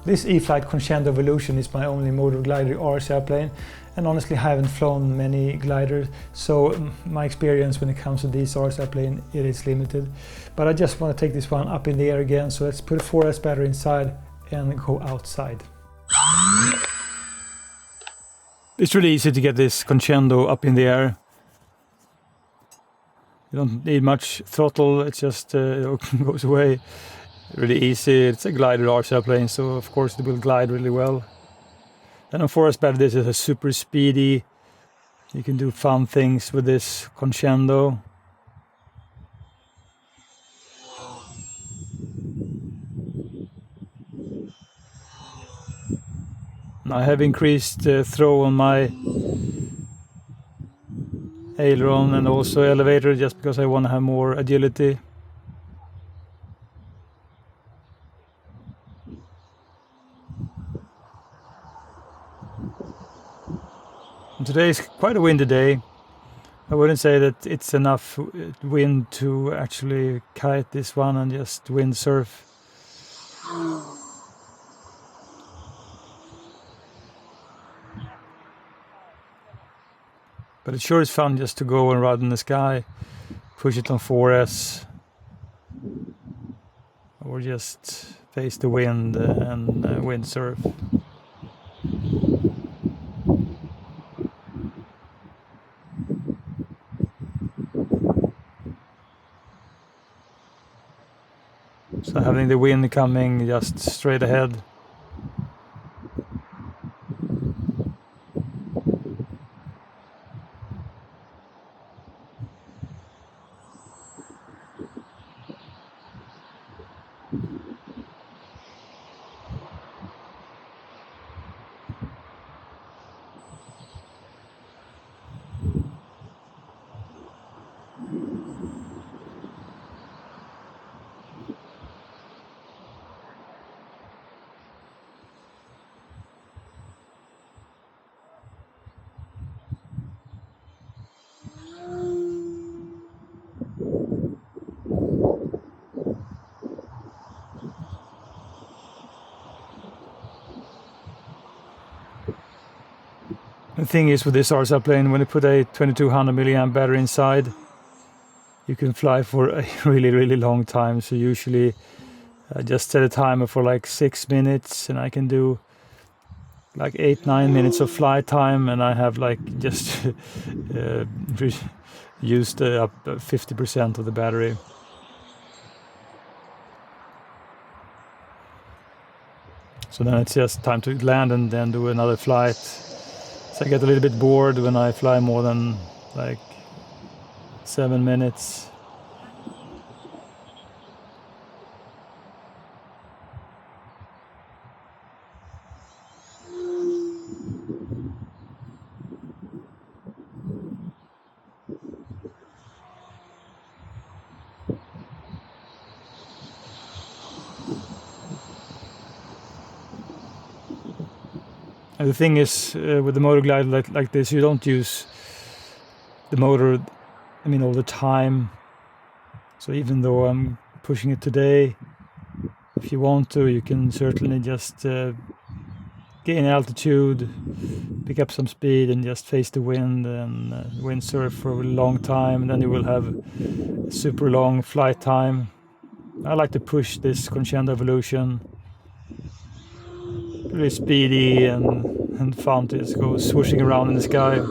This E-Flite Conscendo Evolution is my only motor glider RC airplane, and honestly I haven't flown many gliders, so my experience when it comes to these RC airplane, it is limited. But I just want to take this one up in the air again, so let's put a 4S battery inside and go outside. It's really easy to get this Conscendo up in the air. You don't need much throttle, it just goes away. Really easy. It's a glider RC airplane, so of course it will glide really well. And on 4S battery, this is a super speedy. You can do fun things with this Conscendo. I have increased throw on my aileron and also elevator just because I want to have more agility. And today is quite a windy day. I wouldn't say that it's enough wind to actually kite this one and just windsurf. But it sure is fun just to go and ride in the sky, push it on 4S, or just face the wind and windsurf. So having the wind coming just straight ahead. The thing is with this RC plane, when you put a 2200 milliamp battery inside, you can fly for a really long time. So usually I just set a timer for like 6 minutes and I can do like 8-9 minutes of flight time, and I have like just used up 50% of the battery. So then it's just time to land and then do another flight. So I get a little bit bored when I fly more than like 7 minutes. And the thing is, with the motor glider like this, you don't use the motor, all the time. So even though I'm pushing it today, if you want to, you can certainly just gain altitude, pick up some speed, and just face the wind and windsurf for a long time. And then you will have a super long flight time. I like to push this Conscendo Evolution. Really speedy and fun to just go swooshing around in the sky.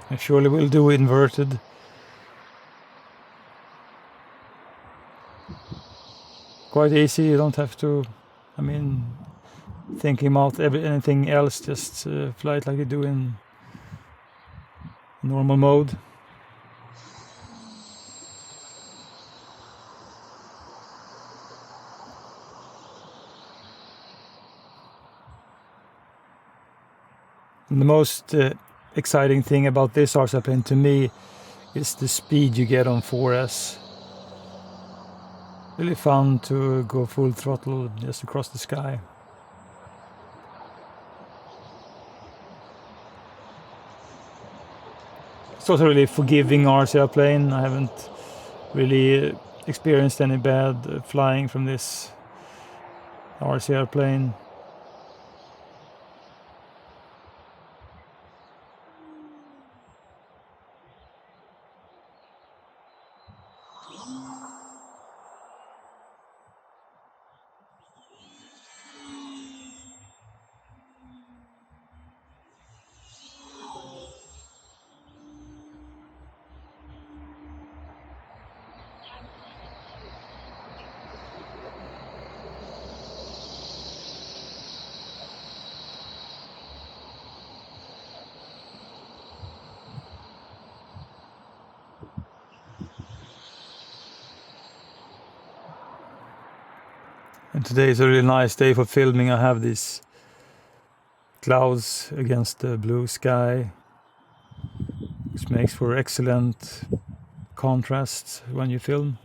I surely will do inverted. Quite easy, you don't have to, thinking about anything else, just fly it like you do in normal mode. And the most exciting thing about this RC plane to me is the speed you get on 4S. Really fun to go full throttle just across the sky. It's also really forgiving RC airplane. I haven't really experienced any bad flying from this RC airplane. And today is a really nice day for filming. I have these clouds against the blue sky, which makes for excellent contrast when you film.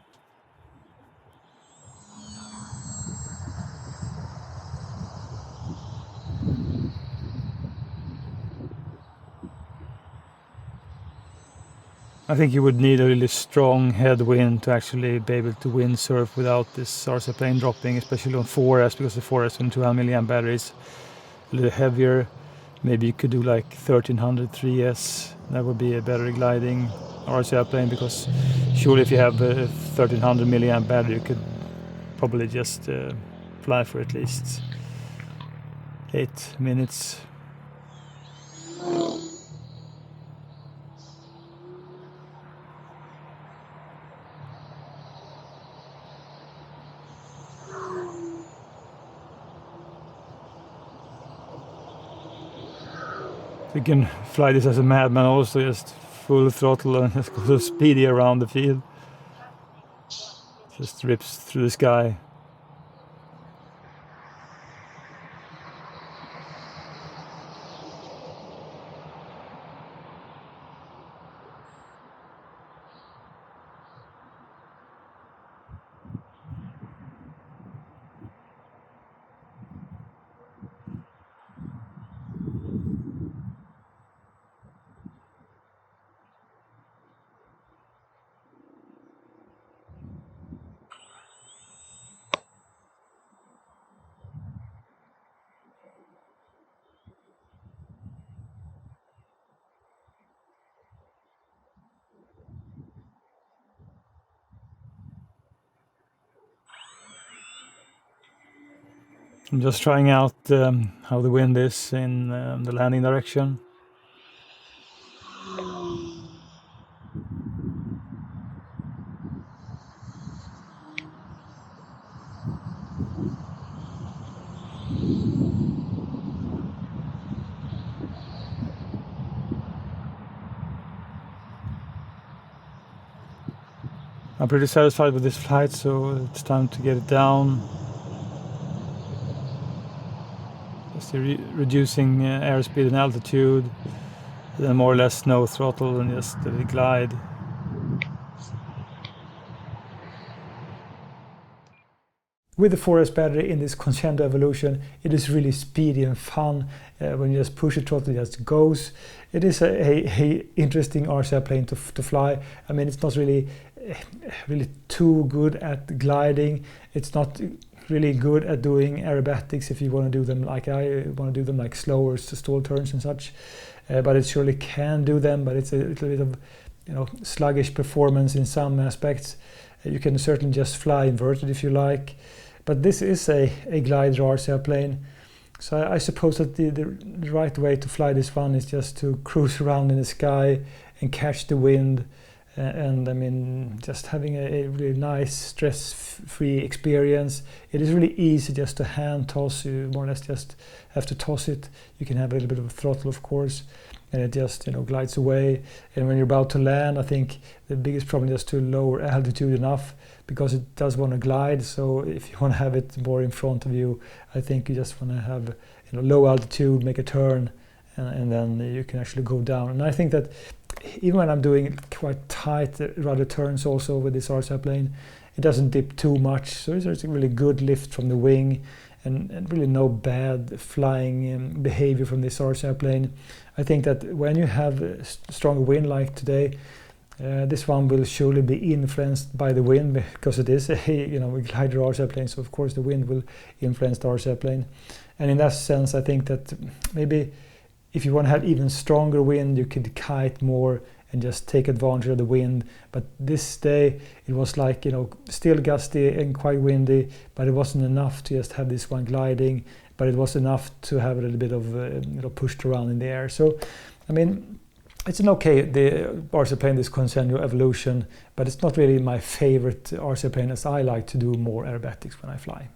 I think you would need a really strong headwind to actually be able to windsurf without this RC plane dropping, especially on 4S, because the 4S and 12 milliamp batteries a little heavier. Maybe you could do like 1300 3S. That would be a better gliding RC airplane, because surely if you have a 1300 milliamp battery, you could probably just fly for at least 8 minutes. You can fly this as a madman also, just full throttle and just go speedy around the field. Just rips through the sky. I'm just trying out how the wind is in the landing direction. I'm pretty satisfied with this flight, so it's time to get it down. Just reducing airspeed and altitude, then more or less no throttle and just glide. With the 4S battery in this Conscendo Evolution, it is really speedy and fun. When you just push the throttle, it just goes. It is a interesting RC airplane to fly. I mean, it's not really too good at gliding. It's not really good at doing aerobatics if you want to do them like I want to do them, like slower stall turns and such. But it surely can do them. But it's a little bit of sluggish performance in some aspects. You can certainly just fly inverted if you like. But this is a glider RC airplane. So I suppose that the right way to fly this one is just to cruise around in the sky and catch the wind. And I mean, just having a really nice stress-free experience. It is really easy just to hand toss. You more or less just have to toss it. You can have a little bit of a throttle, of course, and it just glides away. And when you're about to land, I think the biggest problem is to lower altitude enough, because it does want to glide. So if you want to have it more in front of you, I think you just want to have low altitude, make a turn, and then you can actually go down. And I think that even when I'm doing quite tight rudder turns also with this RC plane, it doesn't dip too much, so there's a really good lift from the wing, and really no bad flying behavior from this RC plane. I think that when you have a strong wind like today, this one will surely be influenced by the wind, because it is a glider RC plane, so of course the wind will influence the RC plane. And in that sense, I think that maybe if you want to have even stronger wind, you could kite more and just take advantage of the wind. But this day it was like, still gusty and quite windy, but it wasn't enough to just have this one gliding, but it was enough to have a little bit of pushed around in the air. So I mean, it's an okay RC plane, this Conscendo Evolution, but it's not really my favorite RC plane, as I like to do more aerobatics when I fly.